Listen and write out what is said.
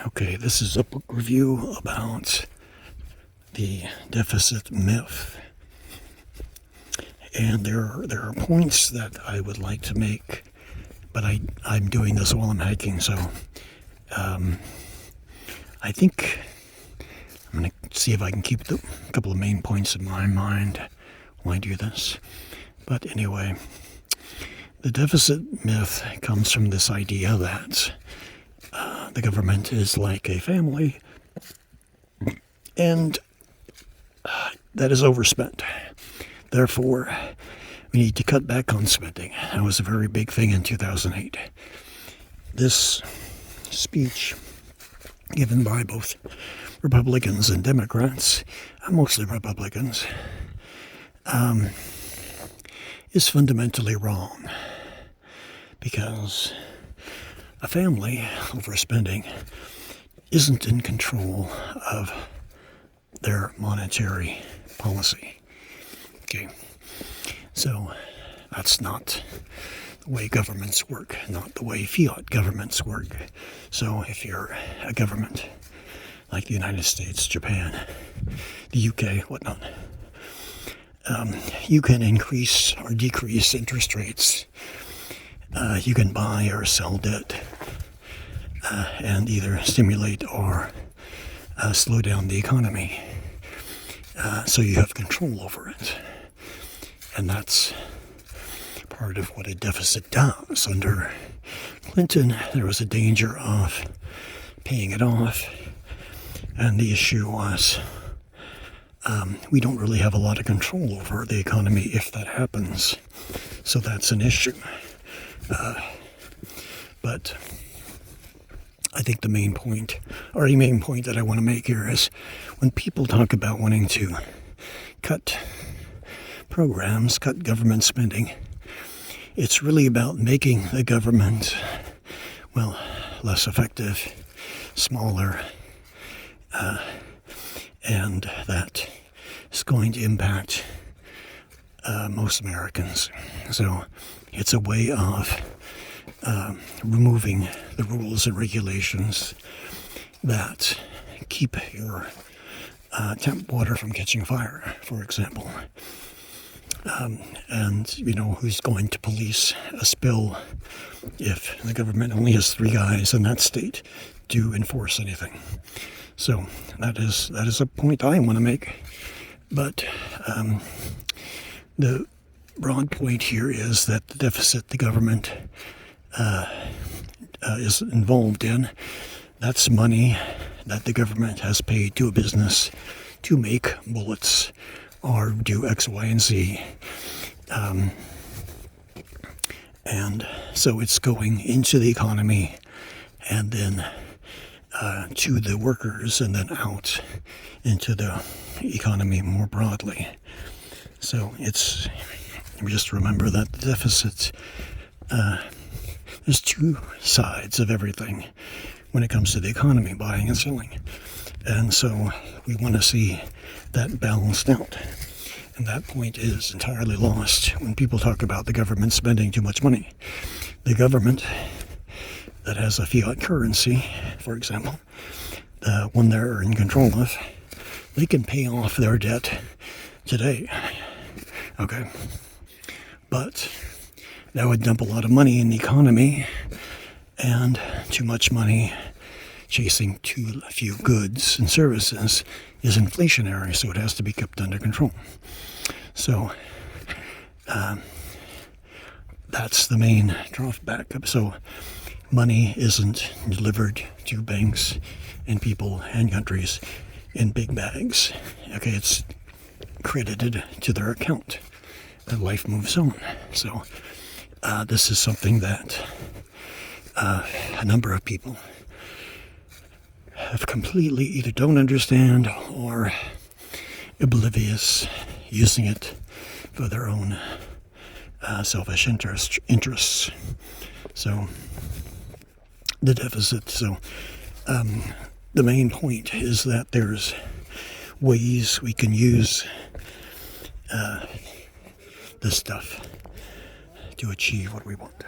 Okay, this is a book review about the deficit myth. And there are points that I would like to make, but I'm doing this while I'm hiking, so I think I'm going to see if I can keep a couple of main points in my mind while I do this. But anyway, the deficit myth comes from this idea that the government is like a family, and that is overspent. Therefore, we need to cut back on spending. That was a very big thing in 2008. This speech, given by both Republicans and Democrats, mostly Republicans, is fundamentally wrong, because a family overspending isn't in control of their monetary policy. Okay, so that's not the way governments work, not the way fiat governments work. So if you're a government like the United States, Japan, the UK, whatnot, you can increase or decrease interest rates. You can buy or sell debt and either stimulate or slow down the economy. So you have control over it. And that's part of what a deficit does. Under Clinton, there was a danger of paying it off. And the issue was we don't really have a lot of control over the economy if that happens. So that's an issue. But I think the main point that I want to make here is when people talk about wanting to cut programs, cut government spending, it's really about making the government, less effective, smaller, and that is going to impact most Americans. So it's a way of removing the rules and regulations that keep your tap water from catching fire, for example. And, who's going to police a spill if the government only has 3 guys in that state to enforce anything? So that is a point I want to make. But the broad point here is that the deficit the government is involved in, that's money that the government has paid to a business to make bullets or do X, Y, and Z. And so it's going into the economy and then to the workers and then out into the economy more broadly. So just remember that the deficit, there's 2 sides of everything when it comes to the economy, buying and selling. And so we want to see that balanced out. And that point is entirely lost when people talk about the government spending too much money. The government that has a fiat currency, for example, the one they're in control of, they can pay off their debt today. Okay? But that would dump a lot of money in the economy, and too much money chasing too few goods and services is inflationary, so it has to be kept under control. So that's the main drawback. So money isn't delivered to banks and people and countries in big bags. Okay, it's credited to their account, and life moves on. So this is something that a number of people have completely either don't understand or oblivious, using it for their own selfish interests. So the deficit. So the main point is that there's ways we can use this stuff to achieve what we want.